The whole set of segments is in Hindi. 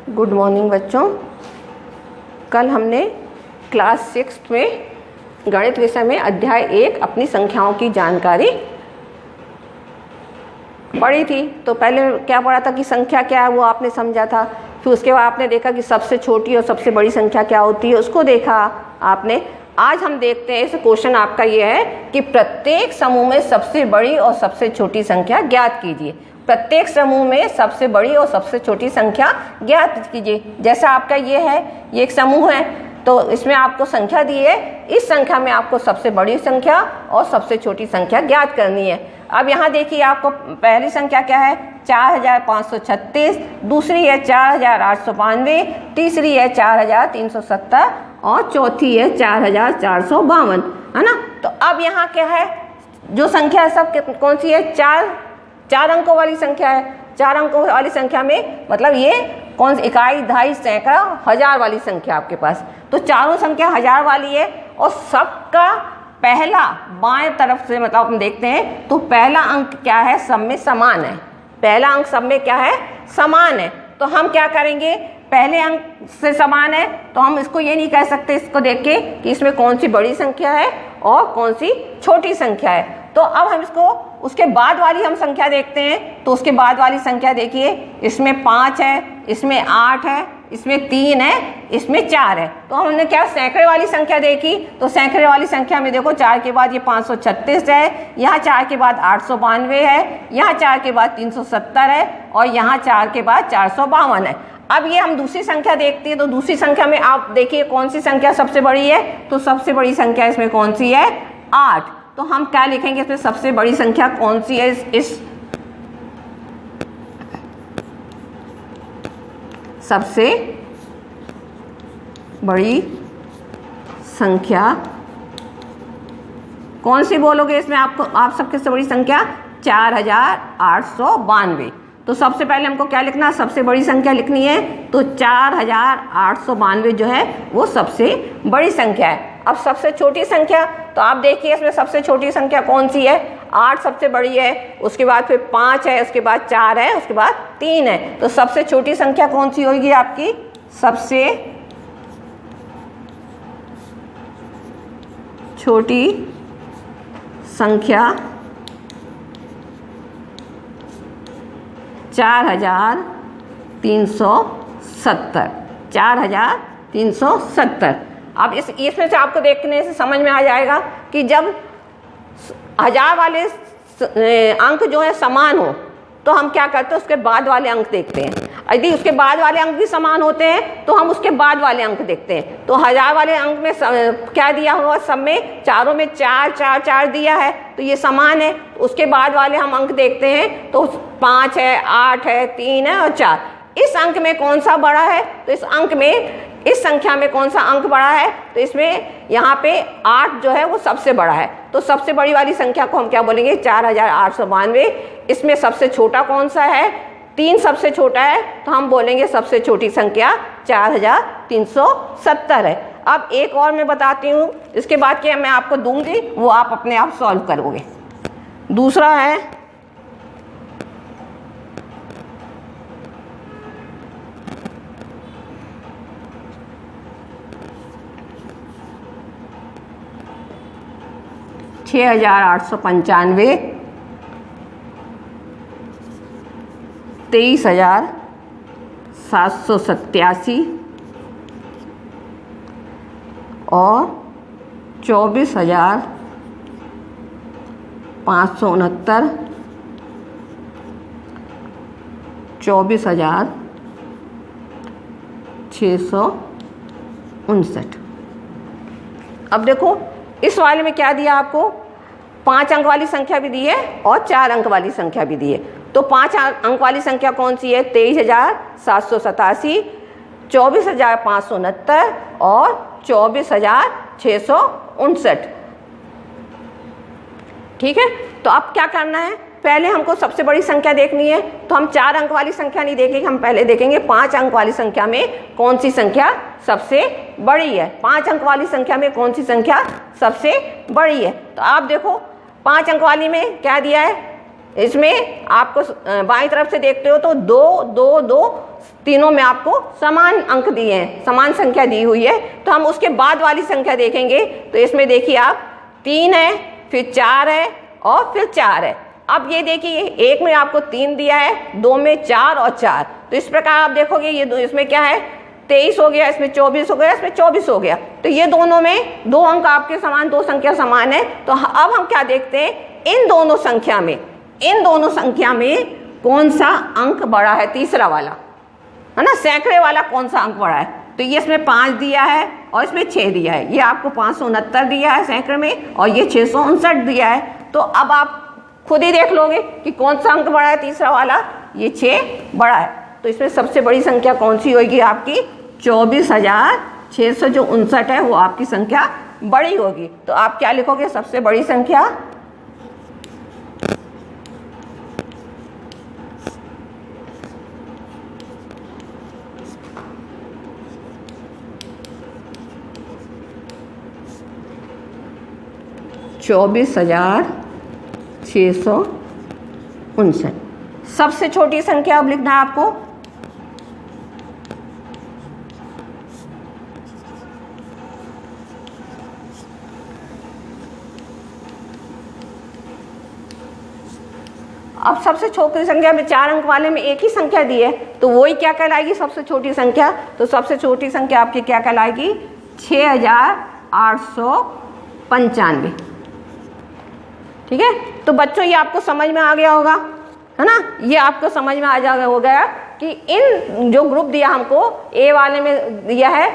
गुड मॉर्निंग बच्चों। कल हमने क्लास 6 में गणित विषय में अध्याय 1 अपनी संख्याओं की जानकारी पढ़ी थी। तो पहले क्या पढ़ा था कि संख्या क्या है वो आपने समझा था। फिर उसके बाद आपने देखा कि सबसे छोटी और सबसे बड़ी संख्या क्या होती है, उसको देखा आपने। आज हम देखते हैं, इस क्वेश्चन आपका ये है कि प्रत्येक समूह में सबसे बड़ी और सबसे छोटी संख्या ज्ञात कीजिए। प्रत्येक समूह में सबसे बड़ी और सबसे छोटी संख्या ज्ञात कीजिए। जैसा आपका ये है, ये एक समूह है, तो इसमें आपको संख्या दी है। इस संख्या में आपको सबसे बड़ी संख्या और सबसे छोटी संख्या ज्ञात करनी है। अब यहाँ देखिए, आपको पहली संख्या क्या है 4536, दूसरी है 4892, तीसरी है 4370 और चौथी है 4452, है ना। तो अब यहाँ क्या है, जो संख्या है सब कौन सी है, चार अंकों वाली संख्या है। 4 अंकों वाली संख्या में मतलब ये कौन सी, इकाई, दहाई, सैकड़ा, हजार वाली संख्या आपके पास। तो चारों संख्या हजार वाली है और सबका पहला बाएं तरफ से मतलब हम देखते हैं तो पहला अंक क्या है, सब में समान है। पहला अंक सब में क्या है, समान है। तो हम क्या करेंगे, पहले अंक से समान है तो हम इसको ये नहीं कह सकते, इसको देख के कि इसमें कौन सी बड़ी संख्या है और कौन सी छोटी संख्या है। तो अब हम इसको उसके बाद वाली हम संख्या देखते हैं। तो उसके बाद वाली संख्या देखिए, इसमें 5 है, इसमें 8 है, इसमें 3 है, इसमें 4 है। तो हमने क्या सैकड़े वाली संख्या देखी। तो सैकड़े वाली संख्या में देखो 4 के बाद ये 536 है, यहाँ 4 के बाद 892 है, यहाँ 4 के बाद 370 है और यहाँ 4 के बाद 452 है। अब ये हम दूसरी संख्या देखते हैं। तो दूसरी संख्या में आप देखिए कौन सी संख्या सबसे बड़ी है। तो सबसे बड़ी संख्या इसमें कौन सी है, 8। तो हम क्या लिखेंगे इसमें, सबसे बड़ी संख्या कौन सी है, इस सबसे बड़ी संख्या कौन सी बोलोगे इसमें, आपको आप सबसे बड़ी संख्या 4892। तो सबसे पहले हमको क्या लिखना है, सबसे बड़ी संख्या लिखनी है। तो 4892 जो है वो सबसे बड़ी संख्या है। अब सबसे छोटी संख्या, तो आप देखिए इसमें सबसे छोटी संख्या कौन सी है, 8 सबसे बड़ी है, उसके बाद फिर 5 है, उसके बाद 4 है, उसके बाद 3 है। तो सबसे छोटी संख्या कौन सी होगी आपकी, सबसे छोटी संख्या 4370, 4370। अब इसमें से आपको देखने से समझ में आ जाएगा कि जब हजार वाले अंक जो है समान हो तो हम क्या करते हैं, उसके बाद वाले अंक देखते हैं। यदि उसके बाद वाले अंक भी समान होते हैं तो हम उसके बाद वाले अंक देखते हैं। तो हजार वाले अंक में क्या दिया हुआ, सब में चारों में 4 4 4 दिया है, तो ये समान है। उसके बाद वाले हम अंक देखते हैं तो 5 है, 8 है, 3 है और 4। इस अंक में कौन सा बड़ा है, तो इस संख्या में कौन सा अंक बड़ा है, तो इसमें यहाँ पे 8 जो है वो सबसे बड़ा है। तो सबसे बड़ी वाली संख्या को हम क्या बोलेंगे, 4892। इसमें सबसे छोटा कौन सा है, 3 सबसे छोटा है, तो हम बोलेंगे सबसे छोटी संख्या 4370 है। अब एक और मैं बताती हूँ, इसके बाद क्या मैं आपको दूंगी वो आप अपने आप सॉल्व करोगे। दूसरा है 6895, 23787 और 24569, 24659। अब देखो इस वाले में क्या दिया आपको, 5 अंक वाली संख्या भी दी है और 4 अंक वाली संख्या भी दी है। तो 5 अंक वाली संख्या कौन सी है, 23787, 24569 और 24659। ठीक है। तो अब क्या करना है, पहले हमको सबसे बड़ी संख्या देखनी है। तो हम 4 अंक वाली संख्या नहीं देखेंगे, हम पहले देखेंगे 5 अंक वाली संख्या में कौन सी संख्या सबसे बड़ी है। 5 अंक वाली संख्या में कौन सी संख्या सबसे बड़ी है। तो आप देखो 5 अंक वाली में क्या दिया है, इसमें आपको बाईं तरफ से देखते हो तो 2 2 2 तीनों में आपको समान अंक दिए हैं, समान संख्या दी हुई है। तो हम उसके बाद वाली संख्या देखेंगे। तो इसमें देखिए आप 3 है, फिर 4 है और फिर 4 है। अब ये देखिए एक में आपको 3 दिया है, 2 में 4 और 4। तो इस प्रकार आप देखोगे ये इसमें क्या है 23 हो गया, इसमें 24 हो गया, इसमें 24 हो गया। तो ये दोनों में 2 अंक आपके समान, 2 संख्या समान है। तो अब हम क्या देखते हैं, इन दोनों संख्या में कौन सा अंक बड़ा है, तीसरा वाला है ना, सैकड़े वाला कौन सा अंक बड़ा है। तो ये इसमें 5 दिया है और इसमें 6 दिया है। ये आपको 569 दिया है सैकड़े में और ये 659 दिया है। तो अब आप खुद ही देख लोगे कि कौन सा अंक बड़ा है, तीसरा वाला, ये 6 बड़ा है। तो इसमें सबसे बड़ी संख्या कौन सी होगी आपकी, 24,659 है, वो आपकी संख्या बड़ी होगी। तो आप क्या लिखोगे, सबसे बड़ी संख्या 24,659। सबसे छोटी संख्या अब लिखना है आपको अब सबसे छोटी संख्या में 4 अंक वाले में एक ही संख्या दी है, तो वही क्या कहलाएगी, सबसे छोटी संख्या। तो सबसे छोटी संख्या आपकी क्या कहलाएगी, 6,895। ठीक है। तो बच्चों ये आपको समझ में आ गया होगा, है ना, ये आपको समझ में आ जाएगा हो गया कि इन जो ग्रुप दिया हमको ए वाले में दिया है,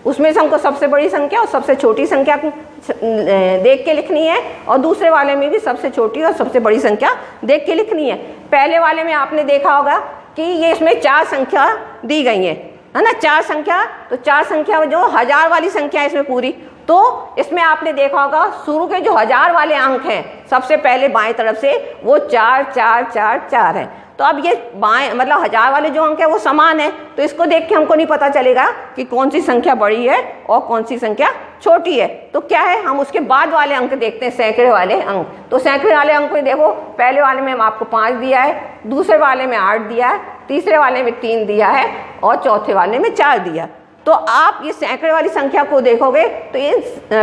उसमें से हमको सबसे बड़ी संख्या और सबसे छोटी संख्या देख के लिखनी है, और दूसरे वाले में भी सबसे छोटी और सबसे बड़ी संख्या देख के लिखनी है। पहले वाले में आपने देखा होगा कि ये इसमें 4 संख्या दी गई है ना, 4 संख्या। तो 4 संख्या जो 1000 वाली संख्या है इसमें पूरी, तो इसमें आपने देखा होगा शुरू के जो 1000 वाले अंक हैं सबसे पहले बाएं तरफ से वो 4 4 4 4 है। तो अब ये बाएं मतलब 1000 वाले जो अंक है वो समान है, तो इसको देख के हमको नहीं पता चलेगा कि कौन सी संख्या बड़ी है और कौन सी संख्या छोटी है। तो क्या है, हम उसके बाद वाले अंक देखते हैं, सैकड़े वाले अंक। तो सैकड़े वाले अंक में देखो, पहले वाले में आपको 5 दिया है, दूसरे वाले में 8 दिया है, तीसरे वाले में 3 दिया है और चौथे वाले में 4 दिया। तो आप ये सैकड़े वाली संख्या को देखोगे तो ये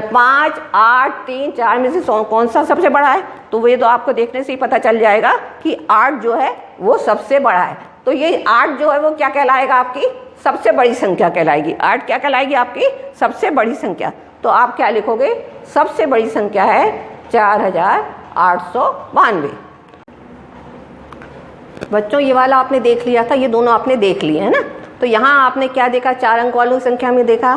5 8 3 4 में से कौन सा सबसे बड़ा है, तो वो ये तो आपको देखने से ही पता चल जाएगा कि 8 जो है वो सबसे बड़ा है। तो ये 8 जो है वो क्या कहलाएगा, आपकी सबसे बड़ी संख्या कहलाएगी। 8 क्या कहलाएगी, आपकी सबसे बड़ी संख्या। तो आप क्या लिखोगे, सबसे बड़ी संख्या है 4892। बच्चों ये वाला आपने देख लिया था, ये दोनों आपने देख लिए है ना। तो यहाँ आपने क्या देखा, 4 अंक वालों की संख्या में देखा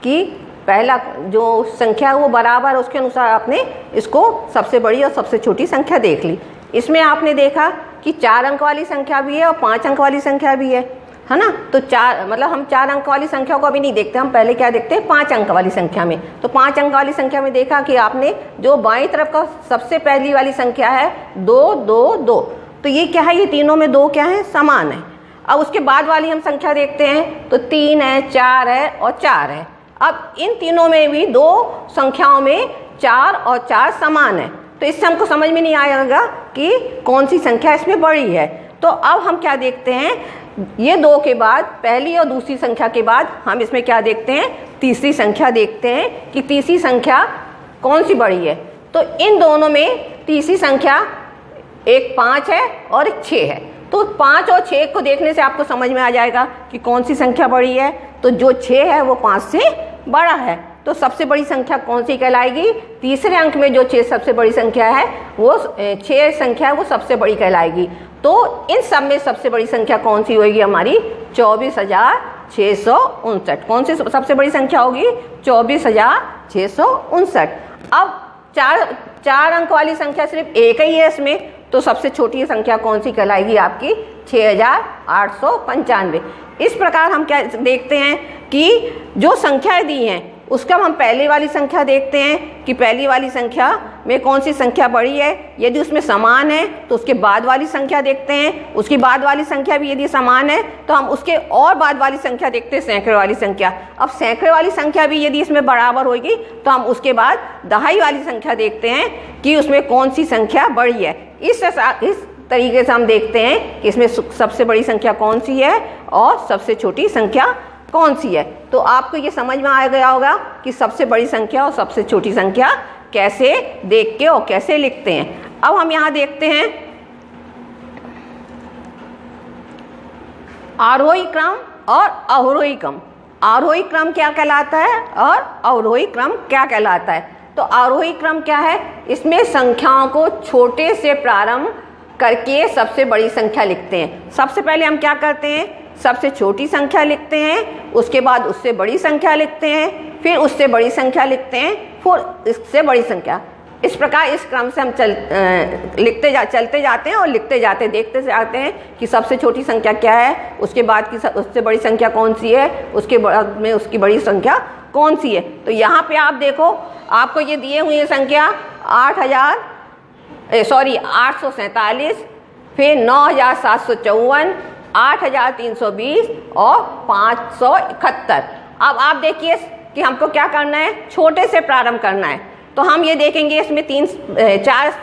कि पहला जो संख्या है वो बराबर, उसके अनुसार आपने इसको सबसे बड़ी और सबसे छोटी संख्या देख ली। इसमें आपने देखा कि 4 अंक वाली संख्या भी है और 5 अंक वाली संख्या भी है ना। तो 4 मतलब हम 4 अंक वाली संख्या को अभी नहीं देखते, हम पहले क्या देखते हैं, 5 अंक वाली संख्या में। तो 5 अंक वाली संख्या में देखा कि आपने जो बाईं तरफ का सबसे पहली वाली संख्या है 2 2 2, तो ये क्या है, ये तीनों में 2 क्या है, समान है। अब उसके बाद वाली हम संख्या देखते हैं तो 3 है, 4 है और 4 है। अब इन तीनों में भी 2 संख्याओं में 4 और 4 समान है, तो इससे हमको समझ में नहीं आएगा कि कौन सी संख्या इसमें बड़ी है। तो अब हम क्या देखते हैं, ये 2 के बाद पहली और दूसरी संख्या के बाद हम इसमें क्या देखते हैं, तीसरी संख्या देखते हैं कि तीसरी संख्या कौन सी बड़ी है। तो इन दोनों में तीसरी संख्या एक 5 है और एक 6 है। तो 5 और 6 को देखने से आपको समझ में आ जाएगा कि कौन सी संख्या बड़ी है। तो जो 6 है वो 5 से बड़ा है। तो सबसे बड़ी संख्या कौन सी कहलाएगी, तीसरे अंक में जो 6 सबसे बड़ी संख्या है वो 6 संख्या है वो सबसे बड़ी कहलाएगी। तो इन सब में सबसे बड़ी संख्या कौन सी होगी, हमारी 24,659। कौन सी सबसे बड़ी संख्या होगी, 24,659। अब 4 अंक वाली संख्या सिर्फ एक ही है इसमें, तो सबसे छोटी संख्या कौन सी कहलाएगी, आपकी 6,895। इस प्रकार हम क्या देखते हैं कि जो संख्याएं दी हैं उसका हम पहले वाली संख्या देखते हैं कि पहली वाली संख्या में कौन सी संख्या बड़ी है। यदि उसमें समान है तो उसके बाद वाली संख्या देखते हैं, उसकी बाद वाली संख्या भी यदि समान है तो हम उसके और बाद वाली संख्या देखते हैं, सैकड़े वाली संख्या। अब सैकड़े वाली संख्या भी यदि इसमें बराबर होगी तो हम उसके बाद दहाई वाली संख्या देखते हैं कि उसमें कौन सी संख्या बड़ी है। इस तरीके से हम देखते हैं कि इसमें सबसे बड़ी संख्या कौन सी है और सबसे छोटी संख्या कौन सी है। तो आपको ये समझ में आ गया होगा कि सबसे बड़ी संख्या और सबसे छोटी संख्या कैसे देख के और कैसे लिखते हैं। अब हम यहाँ देखते हैं आरोही क्रम और अवरोही क्रम। आरोही क्रम क्या कहलाता है और अवरोही क्रम क्या कहलाता है। तो आरोही क्रम क्या है, इसमें संख्याओं को छोटे से प्रारंभ करके सबसे बड़ी संख्या लिखते हैं। सबसे पहले हम क्या करते हैं, सबसे छोटी संख्या लिखते हैं, उसके बाद उससे बड़ी संख्या लिखते हैं, फिर उससे बड़ी संख्या लिखते हैं, फिर इससे बड़ी संख्या। इस प्रकार इस क्रम से हम चलते जाते हैं और लिखते जाते, देखते जाते हैं कि सबसे छोटी संख्या क्या है, उसके बाद की उससे बड़ी संख्या कौन सी है, उसके बाद में उसकी बड़ी संख्या कौन सी है। तो यहाँ पे आप देखो, आपको ये दिए हुए संख्या 847, फिर 9754, 8320 और 571। अब आप देखिए कि हमको क्या करना है, छोटे से प्रारंभ करना है। तो हम ये देखेंगे इसमें 4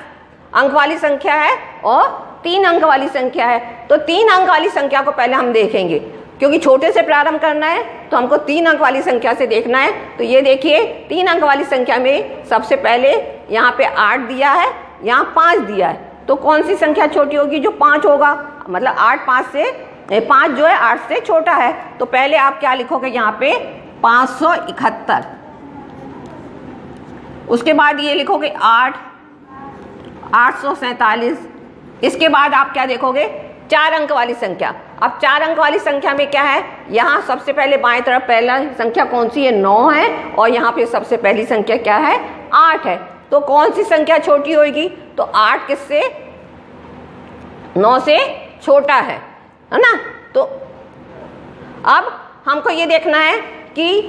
अंक वाली संख्या है और 3 अंक वाली संख्या है। तो 3 अंक वाली संख्या को पहले हम देखेंगे, क्योंकि छोटे से प्रारंभ करना है तो हमको 3 अंक वाली संख्या से देखना है। तो ये देखिए 3 अंक वाली संख्या में सबसे पहले यहाँ पे 8 दिया है, यहाँ 5 दिया है। तो कौन सी संख्या छोटी होगी, जो 5 होगा, मतलब 5 जो है 8 से छोटा है। तो पहले आप क्या लिखोगे यहाँ पे 571, उसके बाद ये लिखोगे 847। इसके बाद आप क्या देखोगे, 4 अंक वाली संख्या। अब 4 अंक वाली संख्या में क्या है, यहाँ सबसे पहले बाएं तरफ पहला संख्या कौन सी है, 9 है, और यहाँ पे सबसे पहली संख्या क्या है, 8 है। तो कौन सी संख्या छोटी होगी, तो 8 किससे, 9 से छोटा है ना। तो अब हमको ये देखना है कि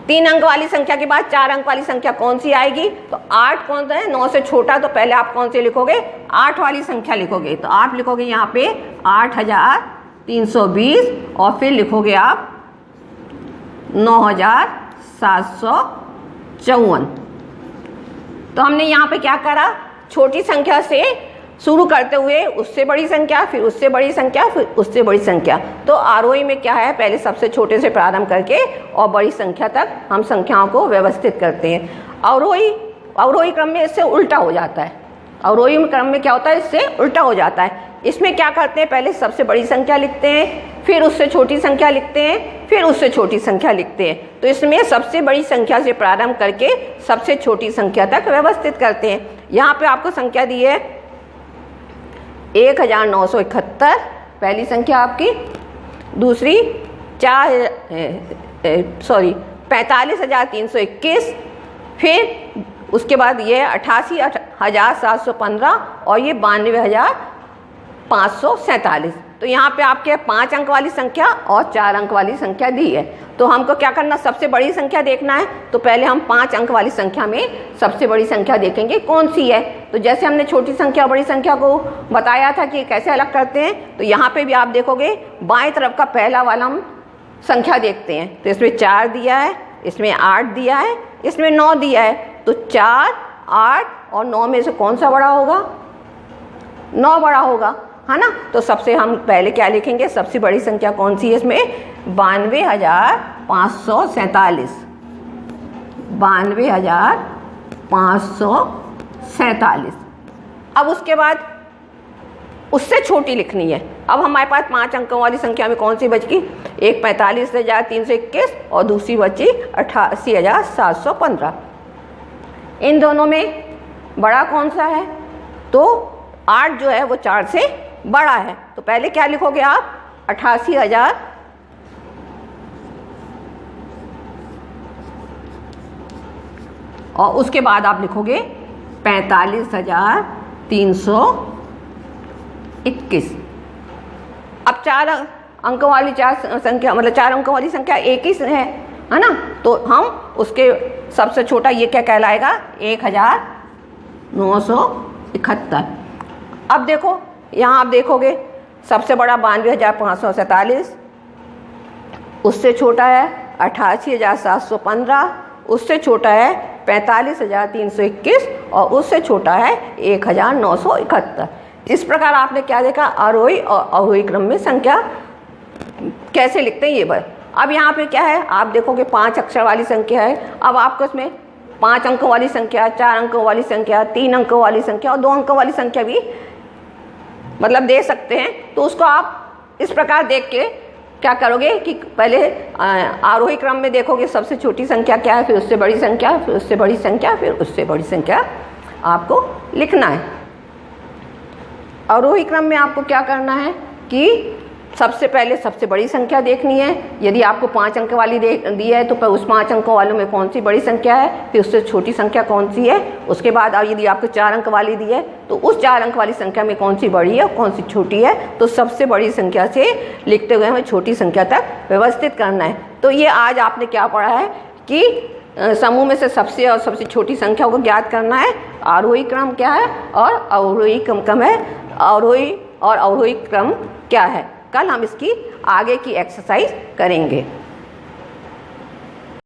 3 अंक वाली संख्या के बाद 4 अंक वाली संख्या कौन सी आएगी। तो 8 कौन सा है, 9 से छोटा। तो पहले आप कौन से लिखोगे, 8 वाली संख्या लिखोगे। तो आप लिखोगे यहाँ पे 8320 और फिर लिखोगे आप 9754। तो हमने यहाँ पे क्या करा, छोटी संख्या से शुरू करते हुए उससे बड़ी संख्या, फिर उससे बड़ी संख्या, फिर उससे बड़ी संख्या। तो आरोही में क्या है, पहले सबसे छोटे से प्रारंभ करके और बड़ी संख्या तक हम संख्याओं को व्यवस्थित करते हैं। अवरोही क्रम में इससे उल्टा हो जाता है। अवरोही क्रम में क्या होता है, इससे उल्टा हो जाता है। इसमें क्या करते हैं, पहले सबसे बड़ी संख्या लिखते हैं, फिर उससे छोटी संख्या लिखते हैं, फिर उससे छोटी संख्या लिखते हैं। तो इसमें सबसे बड़ी संख्या से प्रारंभ करके सबसे छोटी संख्या तक व्यवस्थित करते हैं। यहाँ पे आपको संख्या दी है 1971 पहली संख्या आपकी, दूसरी 45,321, फिर उसके बाद ये 88,715 और ये 92,547। तो यहाँ पे आपके 5 अंक वाली संख्या और 4 अंक वाली संख्या दी है। तो हमको क्या करना, सबसे बड़ी संख्या देखना है। तो पहले हम 5 अंक वाली संख्या में सबसे बड़ी संख्या देखेंगे कौन सी है। तो जैसे हमने छोटी संख्या और बड़ी संख्या को बताया था कि कैसे अलग करते हैं, तो यहाँ पे भी आप देखोगे बाएं तरफ का पहला वाला हम संख्या देखते हैं। तो इसमें 4 दिया है, इसमें 8 दिया है, इसमें 9 दिया है। तो 4, 8 और 9 में से कौन सा बड़ा होगा, 9 बड़ा होगा, है ना। तो सबसे हम पहले क्या लिखेंगे, सबसे बड़ी संख्या कौन सी है इसमें, 92,547, 92,547। अब उसके बाद उससे छोटी लिखनी है। अब हमारे पास 5 अंकों वाली संख्या में कौन सी बच गई, एक 45,321 और दूसरी बची 88,715। इन दोनों में बड़ा कौन सा है, तो 8 जो है वो 4 से बड़ा है। तो पहले क्या लिखोगे आप, 88,000 और उसके बाद आप लिखोगे 45,321। अब 4 अंकों वाली संख्या, मतलब 4 अंकों वाली संख्या एक ही है है ना। तो हम उसके सबसे छोटा ये क्या कहलाएगा, 1971। अब देखो यहाँ आप देखोगे सबसे बड़ा 92,547, उससे छोटा है 88,715, उससे छोटा है 45,321 और उससे छोटा है 1,971। इस प्रकार आपने क्या देखा, आरोही और अवरोही क्रम में संख्या कैसे लिखते हैं ये बात। अब यहाँ पे क्या है, आप देखोगे 5 अक्षर वाली संख्या है। अब आपको इसमें 5 अंकों वाली संख्या, 4 अंकों वाली संख्या, 3 अंकों वाली संख्या और 2 अंकों वाली संख्या भी मतलब दे सकते हैं। तो उसको आप इस प्रकार देख के क्या करोगे कि पहले आरोही क्रम में देखोगे सबसे छोटी संख्या क्या है, फिर उससे बड़ी संख्या, फिर उससे बड़ी संख्या, फिर उससे बड़ी संख्या आपको लिखना है। आरोही क्रम में आपको क्या करना है कि सबसे पहले सबसे बड़ी संख्या देखनी है। यदि आपको 5 अंक वाली दी है तो उस 5 अंकों वालों में कौन सी बड़ी संख्या है, फिर उससे छोटी संख्या कौन सी है। उसके बाद यदि आपको 4 अंक वाली दी है तो उस 4 अंक वाली संख्या में कौन सी बड़ी है और कौन सी छोटी है। तो सबसे बड़ी संख्या से लिखते हुए हमें छोटी संख्या तक व्यवस्थित करना है। तो ये आज आपने क्या पढ़ा है कि समूह में से सबसे और सबसे छोटी संख्या को ज्ञात करना है। आरोही क्रम क्या है और अवरोही क्रम है, आरोही और अवरोही क्रम क्या है। कल हम इसकी आगे की एक्सरसाइज करेंगे।